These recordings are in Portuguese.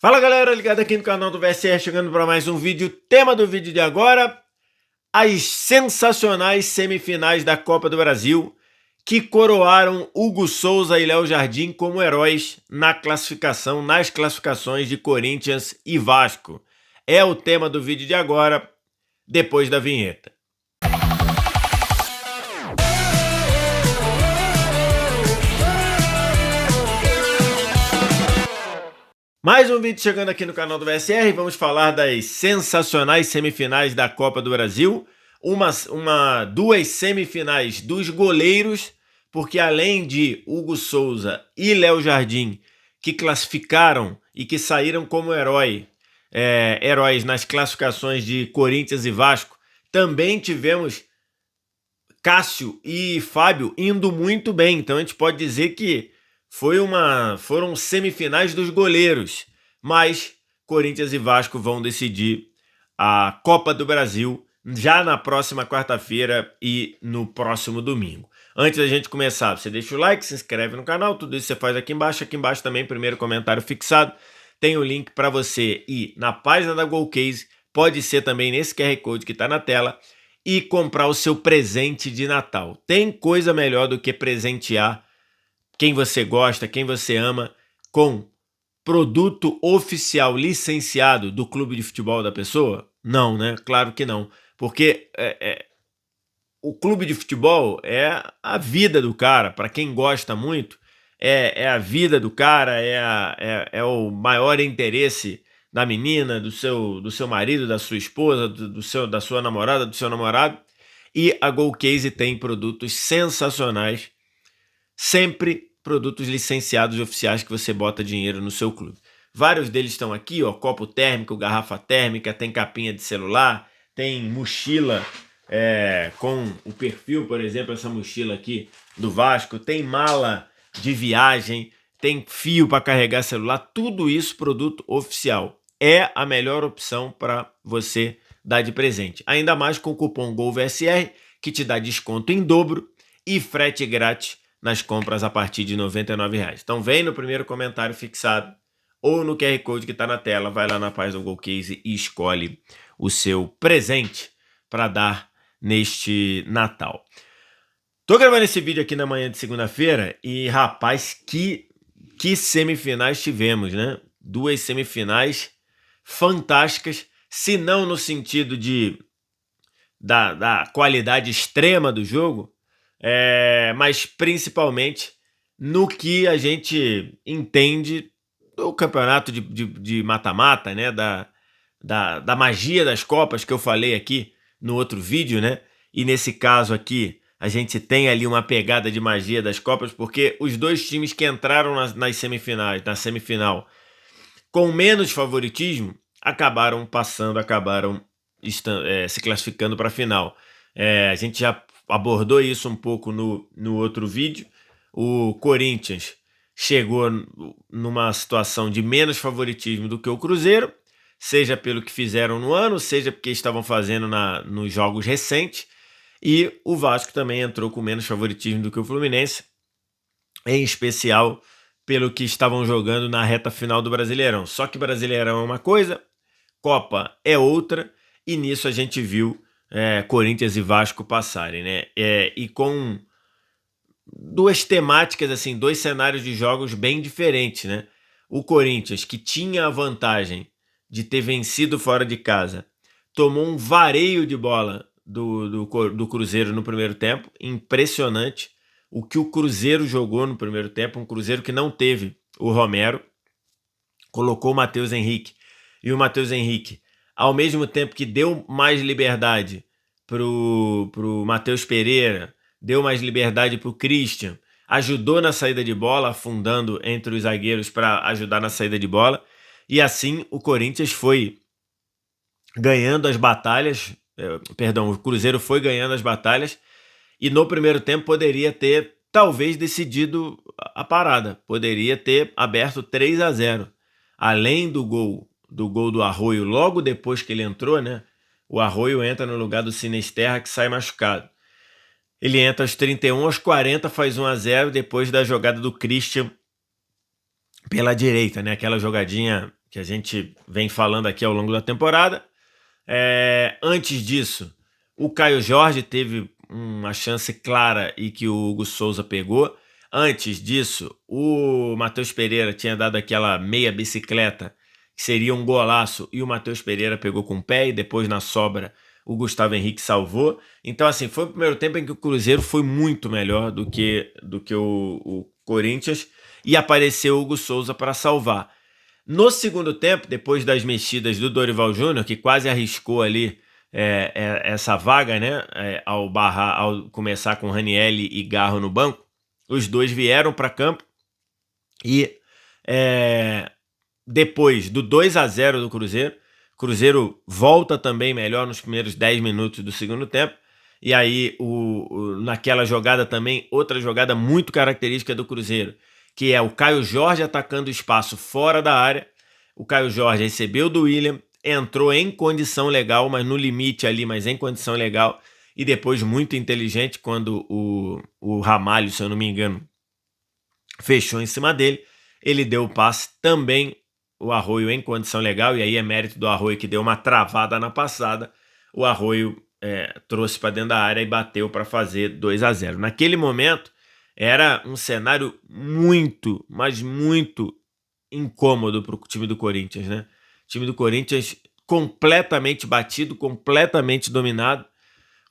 Fala galera, ligado aqui no canal do VSR, chegando para mais um vídeo. Tema do vídeo de agora: as sensacionais semifinais da Copa do Brasil que coroaram Hugo Souza e Léo Jardim como heróis nas classificações de Corinthians e Vasco. É o tema do vídeo de agora, depois da vinheta. Mais um vídeo chegando aqui no canal do VSR, vamos falar das sensacionais semifinais da Copa do Brasil, duas semifinais dos goleiros, porque além de Hugo Souza e Léo Jardim, que classificaram e que saíram como heróis nas classificações de Corinthians e Vasco, também tivemos Cássio e Fábio indo muito bem, então a gente pode dizer que foram semifinais dos goleiros, mas Corinthians e Vasco vão decidir a Copa do Brasil já na próxima quarta-feira e no próximo domingo. Antes da gente começar, você deixa o like, se inscreve no canal, tudo isso você faz aqui embaixo. Aqui embaixo também, primeiro comentário fixado, tem o link para você ir na página da Golcase, pode ser também nesse QR Code que está na tela, e comprar o seu presente de Natal. Tem coisa melhor do que presentear quem você gosta, quem você ama, com produto oficial licenciado do clube de futebol da pessoa? Não, né? Claro que não. Porque o clube de futebol é a vida do cara. Para quem gosta muito, é a vida do cara, é o maior interesse da menina, do seu marido, da sua esposa, da sua namorada, do seu namorado. E a Golcase tem produtos sensacionais, sempre produtos licenciados oficiais que você bota dinheiro no seu clube. Vários deles estão aqui, ó, copo térmico, garrafa térmica, tem capinha de celular, tem mochila com o perfil, por exemplo, essa mochila aqui do Vasco, tem mala de viagem, tem fio para carregar celular, tudo isso produto oficial. É a melhor opção para você dar de presente. Ainda mais com o cupom GOLVSR, que te dá desconto em dobro e frete grátis nas compras a partir de R$ 99,00. Então vem no primeiro comentário fixado ou no QR Code que está na tela, vai lá na página do Golcase e escolhe o seu presente para dar neste Natal. Tô gravando esse vídeo aqui na manhã de segunda-feira e, rapaz, que semifinais tivemos, né? Duas semifinais fantásticas, se não no sentido da qualidade extrema do jogo, mas principalmente no que a gente entende do campeonato de mata-mata, né? Da magia das Copas que eu falei aqui no outro vídeo, né? E nesse caso aqui a gente tem ali uma pegada de magia das Copas, porque os dois times que entraram na semifinal com menos favoritismo acabaram passando, se classificando para a final. A gente já abordou isso um pouco no outro vídeo. O Corinthians chegou numa situação de menos favoritismo do que o Cruzeiro, seja pelo que fizeram no ano, seja porque estavam fazendo nos jogos recentes, e o Vasco também entrou com menos favoritismo do que o Fluminense, em especial pelo que estavam jogando na reta final do Brasileirão. Só que Brasileirão é uma coisa, Copa é outra, e nisso a gente viu Corinthians e Vasco passarem, né? E com duas temáticas, assim, dois cenários de jogos bem diferentes, né? O Corinthians, que tinha a vantagem de ter vencido fora de casa, tomou um vareio de bola do Cruzeiro no primeiro tempo, impressionante o que o Cruzeiro jogou no primeiro tempo, um Cruzeiro que não teve o Romero, colocou o Matheus Henrique, e o Matheus Henrique, ao mesmo tempo que deu mais liberdade pro Matheus Pereira, deu mais liberdade pro Christian, ajudou na saída de bola, afundando entre os zagueiros para ajudar na saída de bola, e assim o Corinthians foi ganhando as batalhas, o Cruzeiro foi ganhando as batalhas, e no primeiro tempo poderia ter talvez decidido a parada, poderia ter aberto 3-0, além do gol do Arroio logo depois que ele entrou, né? O Arroio entra no lugar do Sinisterra, que sai machucado. Ele entra aos 31, aos 40 faz 1-0 depois da jogada do Christian pela direita, né? Aquela jogadinha que a gente vem falando aqui ao longo da temporada. Antes disso, o Caio Jorge teve uma chance clara e que o Hugo Souza pegou. Antes disso, o Matheus Pereira tinha dado aquela meia bicicleta, que seria um golaço, e o Matheus Pereira pegou com o pé, e depois na sobra o Gustavo Henrique salvou. Então, assim, foi o primeiro tempo em que o Cruzeiro foi muito melhor do que o Corinthians, e apareceu o Hugo Souza para salvar. No segundo tempo, depois das mexidas do Dorival Júnior, que quase arriscou ali essa vaga, né, ao começar com Ranielli e Garro no banco, os dois vieram para campo e depois do 2-0 do Cruzeiro, o Cruzeiro volta também melhor nos primeiros 10 minutos do segundo tempo. E aí, naquela jogada também, outra jogada muito característica do Cruzeiro, que é o Caio Jorge atacando o espaço fora da área. O Caio Jorge recebeu do William, entrou em condição legal, mas no limite ali, mas em condição legal. E depois, muito inteligente, quando o Ramalho, se eu não me engano, fechou em cima dele, ele deu o passe também, o Arroio em condição legal, e aí é mérito do Arroio que deu uma travada na passada. O Arroio trouxe para dentro da área e bateu para fazer 2-0. Naquele momento, era um cenário muito, mas muito incômodo para o time do Corinthians, né? O time do Corinthians completamente batido, completamente dominado,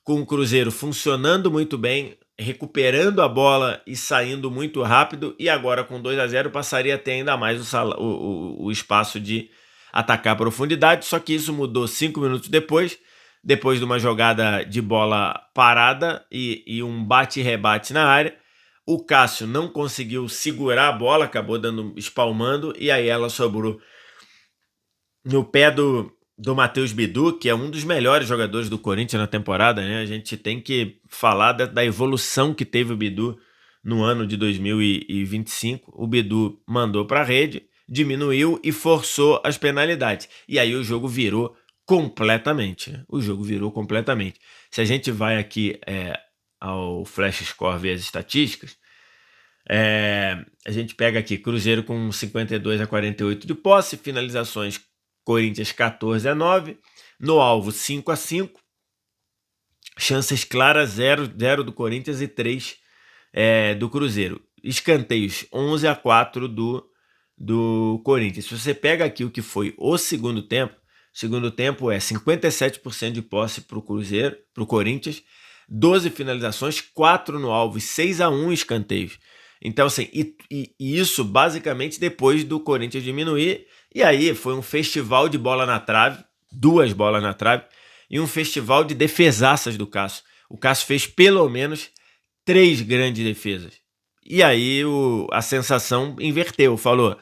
com o Cruzeiro funcionando muito bem, recuperando a bola e saindo muito rápido, e agora com 2-0 passaria a ter ainda mais o espaço de atacar a profundidade, só que isso mudou 5 minutos depois de uma jogada de bola parada e um bate-rebate na área. O Cássio não conseguiu segurar a bola, acabou espalmando, e aí ela sobrou no pé do Matheus Bidu, que é um dos melhores jogadores do Corinthians na temporada, né? A gente tem que falar da evolução que teve o Bidu no ano de 2025. O Bidu mandou para a rede, diminuiu e forçou as penalidades. E aí o jogo virou completamente, né? O jogo virou completamente. Se a gente vai aqui ao Flash Score ver as estatísticas, a gente pega aqui Cruzeiro com 52-48 de posse, finalizações Corinthians 14-9, no alvo 5-5, chances claras 0 do Corinthians e 3 do Cruzeiro, escanteios 11-4 do Corinthians. Se você pega aqui o que foi o segundo tempo é 57% de posse para o Cruzeiro, para o Corinthians, 12 finalizações, 4 no alvo e 6-1 escanteios. Então, assim, e isso basicamente depois do Corinthians diminuir, e aí foi um festival de bola na trave, 2 bolas na trave, e um festival de defesaças do Cássio. O Cássio fez pelo menos 3 grandes defesas. E aí a sensação inverteu, falou,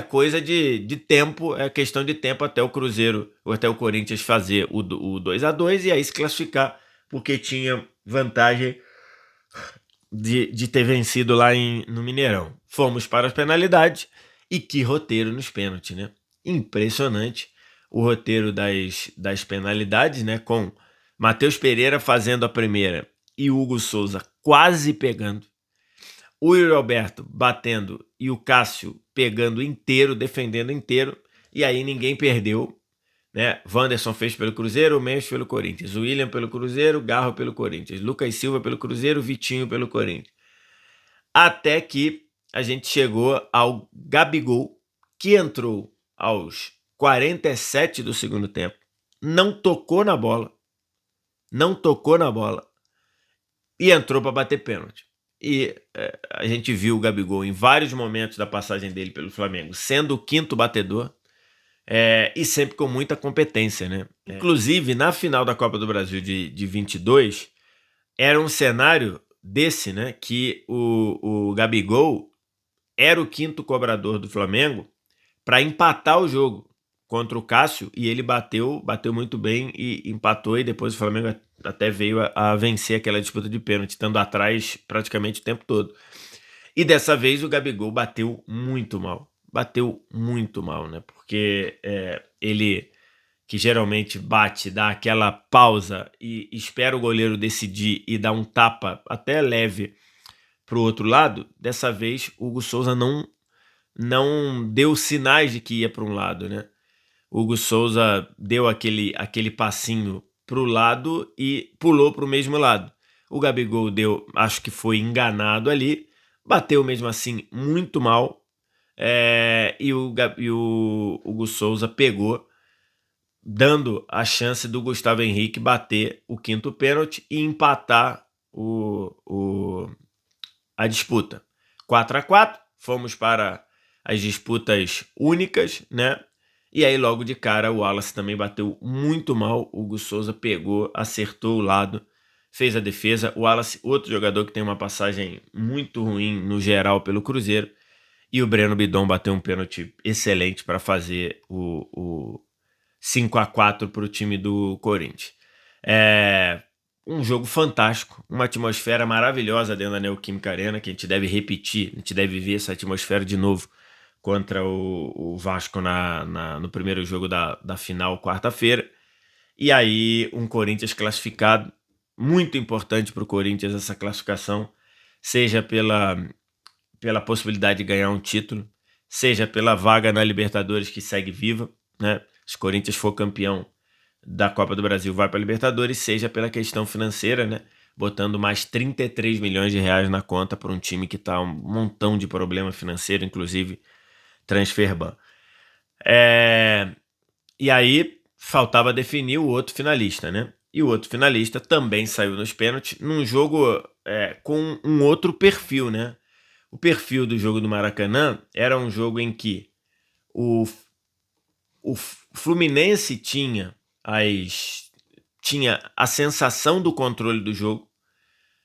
coisa de tempo, é questão de tempo até o Cruzeiro, ou até o Corinthians fazer o 2-2 e aí se classificar, porque tinha vantagem de ter vencido lá no Mineirão. Fomos para as penalidades, e que roteiro nos pênaltis, né? Impressionante o roteiro das penalidades, né? Com Matheus Pereira fazendo a primeira e Hugo Souza quase pegando, o Yuri Alberto batendo e o Cássio pegando inteiro, defendendo inteiro, e aí ninguém perdeu, né? Wanderson fez pelo Cruzeiro, o Mendes pelo Corinthians, o William pelo Cruzeiro, Garro pelo Corinthians, Lucas Silva pelo Cruzeiro, Vitinho pelo Corinthians. Até que a gente chegou ao Gabigol, que entrou aos 47 do segundo tempo, não tocou na bola e entrou para bater pênalti. E a gente viu o Gabigol em vários momentos da passagem dele pelo Flamengo sendo o quinto batedor, e sempre com muita competência, né? Inclusive, na final da Copa do Brasil de 22, era um cenário desse, né? Que o Gabigol era o quinto cobrador do Flamengo para empatar o jogo contra o Cássio, e ele bateu muito bem e empatou, e depois o Flamengo até veio a vencer aquela disputa de pênalti, estando atrás praticamente o tempo todo. E dessa vez o Gabigol bateu muito mal, né? Porque ele, que geralmente bate, dá aquela pausa e espera o goleiro decidir e dá um tapa até leve para o outro lado, dessa vez o Hugo Souza não deu sinais de que ia para um lado, né? O Hugo Souza deu aquele passinho para o lado e pulou para o mesmo lado. O Gabigol acho que foi enganado ali, bateu mesmo assim muito mal, e o Hugo Souza pegou, dando a chance do Gustavo Henrique bater o quinto pênalti e empatar a disputa. 4-4, fomos para as disputas únicas, né? E aí logo de cara o Wallace também bateu muito mal, o Hugo Souza pegou, acertou o lado, fez a defesa. O Wallace, outro jogador que tem uma passagem muito ruim no geral pelo Cruzeiro, e o Breno Bidon bateu um pênalti excelente para fazer o 5-4 para o time do Corinthians. Um jogo fantástico, uma atmosfera maravilhosa dentro da Neoquímica Arena, que a gente deve repetir, a gente deve ver essa atmosfera de novo contra o Vasco no primeiro jogo da final, quarta-feira. E aí um Corinthians classificado, muito importante para o Corinthians essa classificação, seja pela possibilidade de ganhar um título, seja pela vaga na Libertadores que segue viva, né? Se o Corinthians for campeão da Copa do Brasil, vai para a Libertadores, seja pela questão financeira, né? Botando mais 33 milhões de reais na conta para um time que está um montão de problema financeiro, inclusive transfer ban. E aí faltava definir o outro finalista, né? E o outro finalista também saiu nos pênaltis num jogo com um outro perfil, né? O perfil do jogo do Maracanã era um jogo em que o Fluminense tinha a sensação do controle do jogo,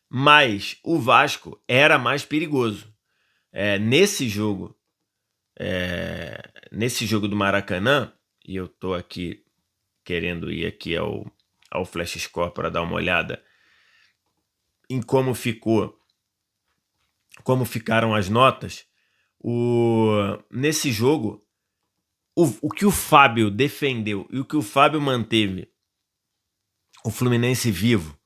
mas o Vasco era mais perigoso. Nesse jogo do Maracanã, e eu tô aqui querendo ir aqui ao Flash Score para dar uma olhada em como ficaram as notas. Nesse jogo, o que o Fábio defendeu e o que o Fábio manteve o Fluminense vivo,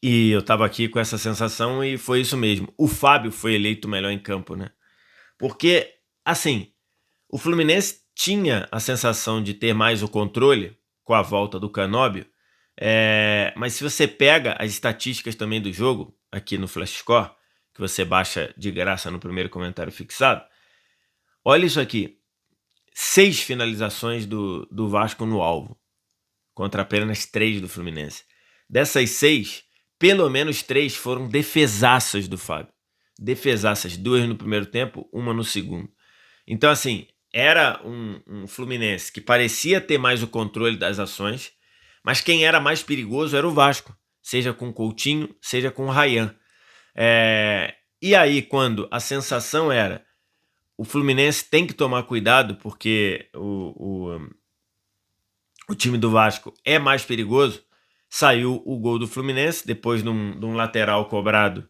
e eu tava aqui com essa sensação e foi isso mesmo. O Fábio foi eleito o melhor em campo, né? Porque, assim, o Fluminense tinha a sensação de ter mais o controle com a volta do Canóbio, mas se você pega as estatísticas também do jogo, aqui no Flash Score, que você baixa de graça no primeiro comentário fixado, olha isso aqui. 6 finalizações do Vasco no alvo, contra apenas 3 do Fluminense. Dessas 6, pelo menos 3 foram defesaças do Fábio. Defesaças, 2 no primeiro tempo, 1 no segundo. Então, assim, era um Fluminense que parecia ter mais o controle das ações, mas quem era mais perigoso era o Vasco, seja com o Coutinho, seja com o Ryan. E aí, quando a sensação era o Fluminense tem que tomar cuidado porque o time do Vasco é mais perigoso, saiu o gol do Fluminense depois de um lateral cobrado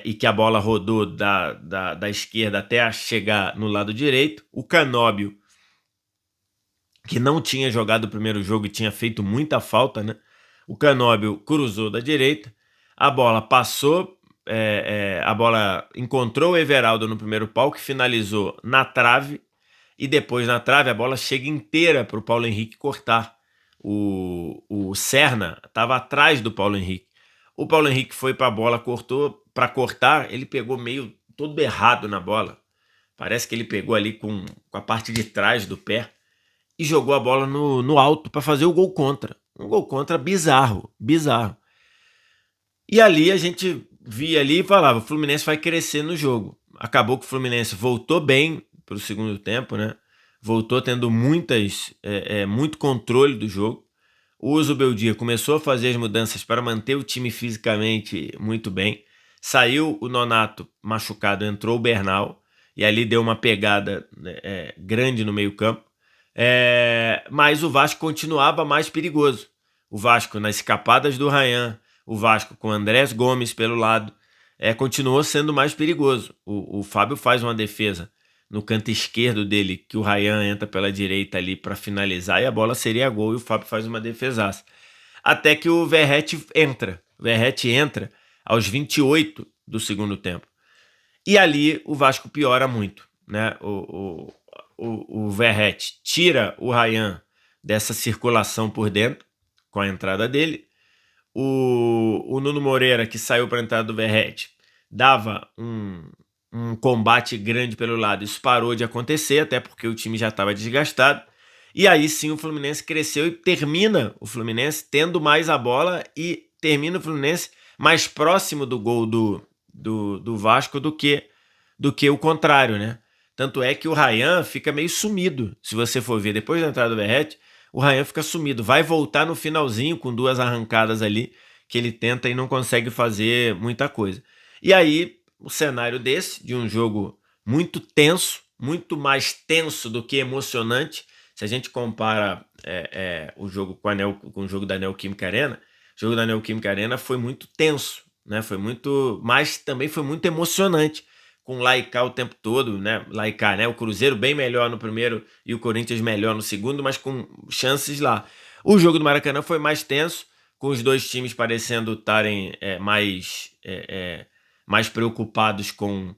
e que a bola rodou da esquerda até chegar no lado direito. O Canóbio, que não tinha jogado o primeiro jogo e tinha feito muita falta, né? O Canóbio cruzou da direita, a bola passou, a bola encontrou o Everaldo no primeiro pau, que finalizou na trave, e depois na trave a bola chega inteira para o Paulo Henrique cortar. O Serna estava atrás do Paulo Henrique. O Paulo Henrique foi para a bola, para cortar, ele pegou meio todo errado na bola. Parece que ele pegou ali com a parte de trás do pé e jogou a bola no alto para fazer o gol contra. Um gol contra bizarro. E ali a gente via ali e falava, o Fluminense vai crescer no jogo. Acabou que o Fluminense voltou bem para o segundo tempo, né? Voltou tendo muito controle do jogo. O Zubeldia começou a fazer as mudanças para manter o time fisicamente muito bem. Saiu o Nonato machucado, entrou o Bernal, e ali deu uma pegada grande no meio campo. Mas o Vasco continuava mais perigoso. O Vasco nas escapadas do Ryan, o Vasco com Andrés Gomes pelo lado, continuou sendo mais perigoso. O Fábio faz uma defesa no canto esquerdo dele, que o Ryan entra pela direita ali para finalizar e a bola seria gol e o Fábio faz uma defesaça. Até que o Verratti entra. O Verratti entra aos 28 do segundo tempo. E ali o Vasco piora muito. né, o Verratti tira o Ryan dessa circulação por dentro, com a entrada dele. O Nuno Moreira, que saiu para a entrada do Verratti, dava um combate grande pelo lado. Isso parou de acontecer, até porque o time já estava desgastado. E aí sim o Fluminense cresceu e termina o Fluminense tendo mais a bola e termina o Fluminense mais próximo do gol do Vasco do que o contrário, né? Tanto é que o Ryan fica meio sumido, se você for ver. Depois da entrada do Verratti, o Ryan fica sumido. Vai voltar no finalzinho com 2 arrancadas ali que ele tenta e não consegue fazer muita coisa. E aí, o cenário desse, de um jogo muito tenso, muito mais tenso do que emocionante. Se a gente compara o jogo com o jogo da Neoquímica Arena, o jogo da Neoquímica Arena foi muito tenso, né? Foi muito, mas também foi muito emocionante, com Laicá o tempo todo, né? Laicá, né? O Cruzeiro bem melhor no primeiro e o Corinthians melhor no segundo, mas com chances lá. O jogo do Maracanã foi mais tenso, com os dois times parecendo estarem mais preocupados com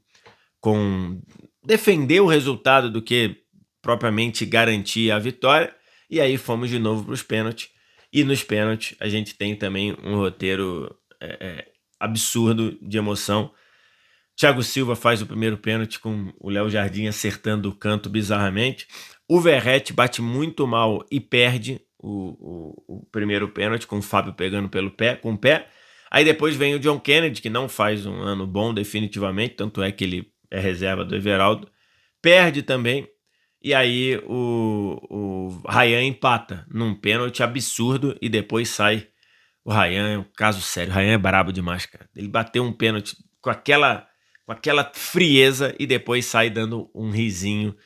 defender o resultado do que propriamente garantir a vitória. E aí fomos de novo para os pênaltis. E nos pênaltis a gente tem também um roteiro absurdo de emoção. Thiago Silva faz o primeiro pênalti com o Léo Jardim acertando o canto bizarramente. O Verratti bate muito mal e perde o primeiro pênalti, com o Fábio pegando com o pé. Aí depois vem o John Kennedy, que não faz um ano bom definitivamente, tanto é que ele é reserva do Everaldo. Perde também. E aí o Ryan empata num pênalti absurdo e depois sai. O Ryan é um caso sério. O Ryan é brabo demais, cara. Ele bateu um pênalti com aquela frieza e depois sai dando um risinho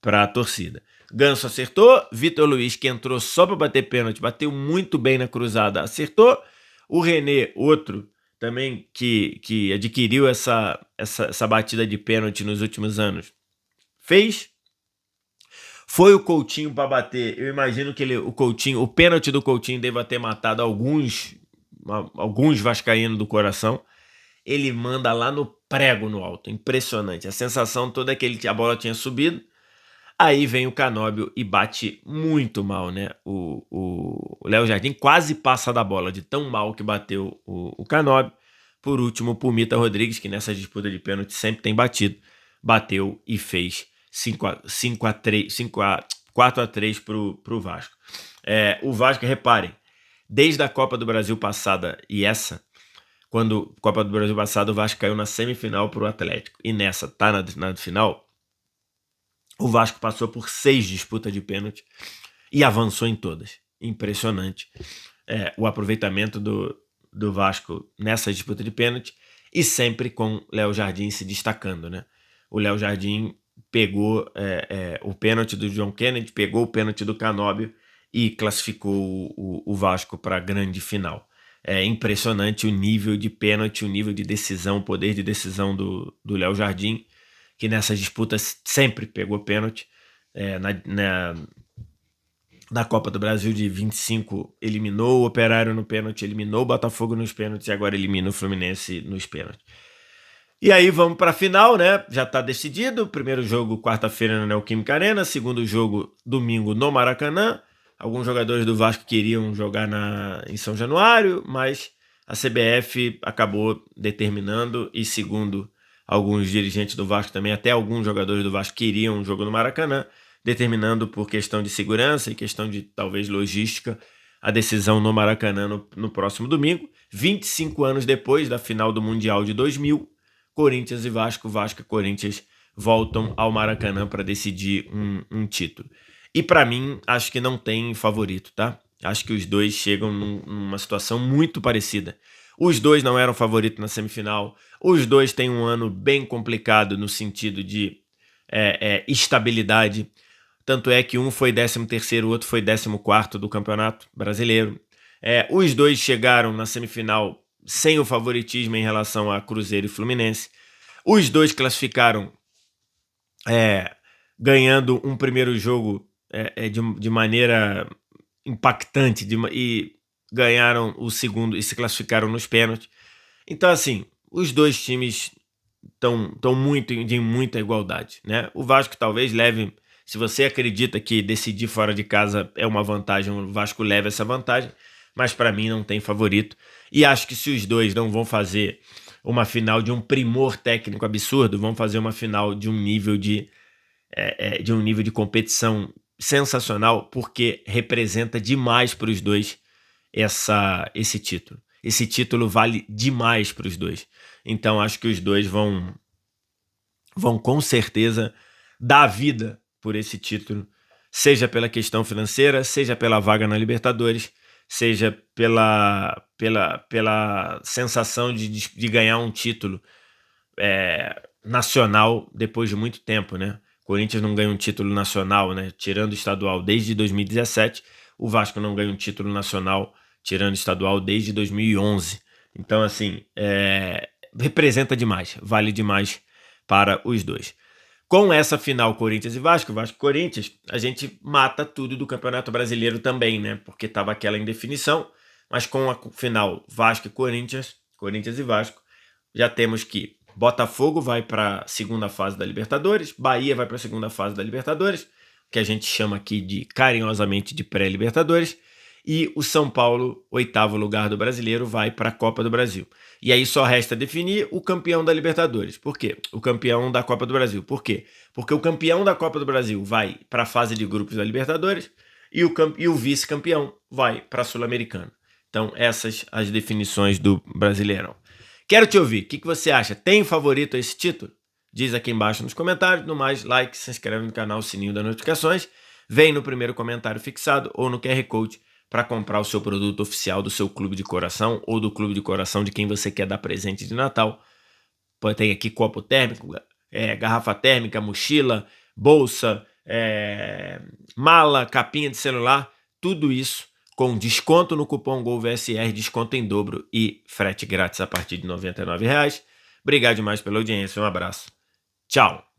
para a torcida. Ganso acertou, Vitor Luiz, que entrou só para bater pênalti, bateu muito bem na cruzada, acertou. O René, outro também que adquiriu essa batida de pênalti nos últimos anos, fez. Foi o Coutinho para bater. Eu imagino que o pênalti do Coutinho deva ter matado alguns vascaínos do coração. Ele manda lá no prego no alto, impressionante. A sensação toda é que a bola tinha subido. Aí vem o Canóbio e bate muito mal, né? O Léo Jardim quase passa da bola, de tão mal que bateu o Canóbio. Por último, o Pumita Rodrigues, que nessa disputa de pênalti sempre tem batido, bateu e fez 4-3 pro Vasco. O Vasco, reparem, desde a Copa do Brasil passada e essa, quando a Copa do Brasil passada o Vasco caiu na semifinal pro Atlético, e nessa tá na final, o Vasco passou por 6 disputas de pênalti e avançou em todas. Impressionante o aproveitamento do Vasco nessa disputa de pênalti, e sempre com Léo Jardim se destacando, né? O Léo Jardim pegou o pênalti do John Kennedy, pegou o pênalti do Canóbio e classificou o Vasco para a grande final. É impressionante o nível de pênalti, o nível de decisão, o poder de decisão do Léo Jardim, que nessas disputas sempre pegou pênalti. Na Copa do Brasil de 25, eliminou o Operário no pênalti, eliminou o Botafogo nos pênaltis e agora elimina o Fluminense nos pênaltis. E aí vamos para a final, né? Já está decidido. Primeiro jogo quarta-feira na Neoquímica Arena, segundo jogo domingo no Maracanã. Alguns jogadores do Vasco queriam jogar em São Januário, mas a CBF acabou determinando, e segundo alguns dirigentes do Vasco também, até alguns jogadores do Vasco queriam um jogo no Maracanã, determinando por questão de segurança e questão de talvez logística a decisão no Maracanã no próximo domingo. 25 anos depois da final do Mundial de 2000, Corinthians e Vasco e Corinthians voltam ao Maracanã para decidir um título. E para mim, acho que não tem favorito, tá? Acho que os dois chegam numa situação muito parecida. Os dois não eram favoritos na semifinal. Os dois têm um ano bem complicado no sentido de estabilidade. Tanto é que um foi 13º, o outro foi 14º do Campeonato Brasileiro. Os dois chegaram na semifinal sem o favoritismo em relação a Cruzeiro e Fluminense. Os dois classificaram ganhando um primeiro jogo de maneira impactante e ganharam o segundo e se classificaram nos pênaltis. Então, assim, os dois times tão muito de muita igualdade, né? O Vasco talvez leve, se você acredita que decidir fora de casa é uma vantagem, o Vasco leva essa vantagem, mas para mim não tem favorito. E acho que se os dois não vão fazer uma final de um primor técnico absurdo, vão fazer uma final de um nível de competição sensacional, porque representa demais para os dois esse título. Esse título vale demais para os dois. Então acho que os dois vão com certeza dar a vida por esse título, seja pela questão financeira, seja pela vaga na Libertadores, seja pela sensação de ganhar um título nacional depois de muito tempo, né? O Corinthians não ganha um título nacional, né? Tirando o estadual desde 2017, o Vasco não ganha um título nacional tirando o estadual desde 2011. Então, assim, representa demais, vale demais para os dois. Com essa final Corinthians e Vasco e Corinthians, a gente mata tudo do Campeonato Brasileiro também, né? Porque estava aquela indefinição, mas com a final Vasco e Corinthians e Vasco, já temos que Botafogo vai para a segunda fase da Libertadores, Bahia vai para a segunda fase da Libertadores, que a gente chama aqui carinhosamente de pré-Libertadores, e o São Paulo, 8º lugar do Brasileiro, vai para a Copa do Brasil. E aí só resta definir o campeão da Libertadores. Por quê? O campeão da Copa do Brasil. Por quê? Porque o campeão da Copa do Brasil vai para a fase de grupos da Libertadores e o vice-campeão vai para a Sul-Americana. Então essas as definições do Brasileirão. Quero te ouvir. O que você acha? Tem favorito a esse título? Diz aqui embaixo nos comentários. No mais, like, se inscreve no canal, sininho das notificações. Vem no primeiro comentário fixado ou no QR Code para comprar o seu produto oficial do seu clube de coração ou do clube de coração de quem você quer dar presente de Natal. Tem aqui copo térmico, garrafa térmica, mochila, bolsa, mala, capinha de celular, tudo isso com desconto no cupom GOLVSR, desconto em dobro e frete grátis a partir de R$ 99. Obrigado demais pela audiência, um abraço. Tchau!